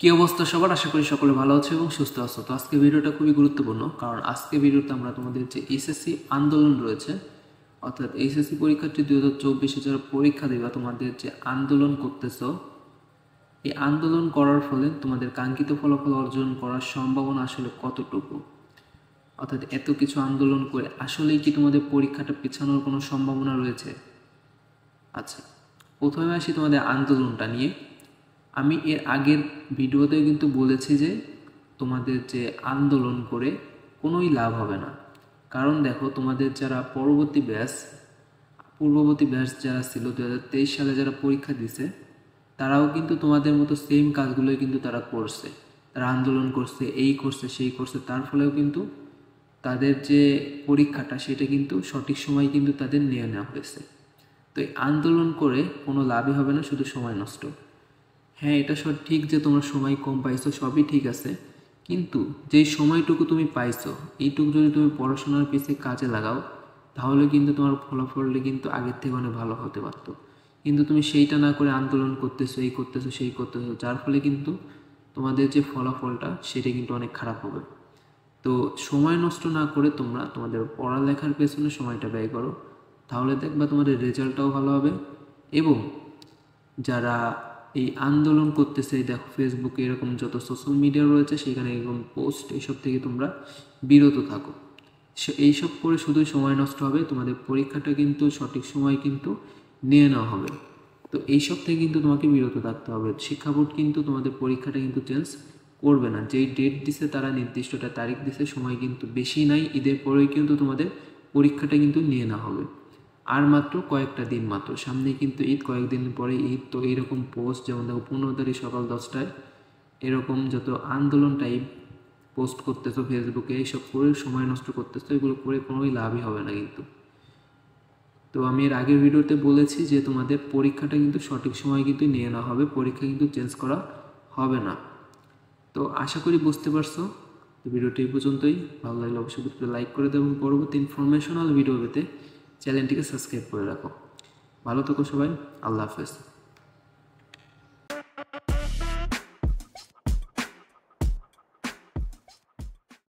কি অবস্থা সবার? আশা করি সকলে ভালো আছে এবং সুস্থ আছো। তো আজকে ভিডিওটা খুবই গুরুত্বপূর্ণ, কারণ আজকে ভিডিওতে আমরা তোমাদের যে এসএসসি আন্দোলন রয়েছে, অর্থাৎ এইচএসসি পরীক্ষার্থী 2024-এ যারা পরীক্ষা দেবা, তোমাদের যে আন্দোলন করতেছো, এই আন্দোলন করার ফলে তোমাদের কাঙ্ক্ষিত ফলাফল অর্জন করার সম্ভাবনা আসলে কতটুকু, অর্থাৎ এত কিছু আন্দোলন করে আসলেই কি তোমাদের পরীক্ষাটা পেছানোর কোনো সম্ভাবনা রয়েছে? আচ্ছা, প্রথমে আসি তোমাদের আন্দোলনটা নিয়ে। আমি এর আগের ভিডিওতেও কিন্তু বলেছি যে তোমাদের যে আন্দোলন করে কোনোই লাভ হবে না। কারণ দেখো, তোমাদের যারা পূর্ববর্তী ব্যাচ যারা ছিল 2023 সালে যারা পরীক্ষা দিছে, তারাও কিন্তু তোমাদের মতো সেম কাজগুলোই কিন্তু তারা করছে। তারা আন্দোলন করছে, এই করছে, সেই করছে, তার ফলেও কিন্তু তাদের যে পরীক্ষাটা সেটা কিন্তু সঠিক সময় কিন্তু তাদের নিয়ে নেওয়া হয়েছে। তো এই আন্দোলন করে কোনো লাভই হবে না, শুধু সময় নষ্ট। হ্যাঁ, এটা সব ঠিক যে তোমরা সময় কম পাইছো, সবই ঠিক আছে, কিন্তু যেই সময়টুকু তুমি পাইছো এইটুকু যদি তুমি পড়াশোনার পিছিয়ে কাজে লাগাও, তাহলে কিন্তু তোমার ফলাফলটা কিন্তু আগের থেকে অনেক ভালো হতে পারতো। কিন্তু তুমি সেইটা না করে আন্দোলন করতেছো, এই করতেছো, সেই করতেছো, যার ফলে কিন্তু তোমাদের যে ফলাফলটা সেটা কিন্তু অনেক খারাপ হবে। তো সময় নষ্ট না করে তোমরা তোমাদের পড়ালেখার পেছনে সময়টা ব্যয় করো, তাহলে দেখবা তোমাদের রেজাল্টটাও ভালো হবে। এবং যারা এই আন্দোলন করতেছে, দেখো ফেসবুকে এরকম যত সোশ্যাল মিডিয়া রয়েছে সেখানে এরকম পোস্ট, এইসব থেকে তোমরা বিরত থাকো। এইসব করে শুধুই সময় নষ্ট হবে, তোমাদের পরীক্ষাটা কিন্তু সঠিক সময় কিন্তু নিয়ে নেওয়া হবে। তো এইসব থেকে কিন্তু তোমাকে বিরত থাকতে হবে। শিক্ষা বোর্ড কিন্তু তোমাদের পরীক্ষাটা কিন্তু চেঞ্জ করবে না। যেই ডেট দিছে তারা নির্দিষ্টটা তারিখ দিছে, সময় কিন্তু বেশি নাই, ঈদের পরেই কিন্তু তোমাদের পরীক্ষাটা কিন্তু নিয়ে নেওয়া হবে। আর মাত্র কয়েকটা দিন মাত্র, সামনে কিন্তু ঈদ, কয়েকদিন পরে ঈদ। তো এইরকম পোস্ট, যেমন দেখো 15 তারিখ সকাল 10টায় এরকম যত আন্দোলন টাইপ পোস্ট করতেছো ফেসবুকে, এইসব করে সময় নষ্ট করতেছো, এগুলো করে কোনোই লাভই হবে না কিন্তু। তো আমি এর আগের ভিডিওতে বলেছি যে তোমাদের পরীক্ষাটা কিন্তু সঠিক সময় কিন্তু নিয়ে নেওয়া হবে, পরীক্ষা কিন্তু চেঞ্জ করা হবে না। তো আশা করি বুঝতে পারছো। তো ভিডিওটি এই পর্যন্তই। ভালো লাগলে অবশ্যই ভিডিওটি লাইক করে দেবো এবং পরবর্তী ইনফরমেশনাল ভিডিও পেতে চ্যানেলটিকে সাবস্ক্রাইব করে রাখো। ভালো থেকো সবাই, আল্লাহ হাফেজ।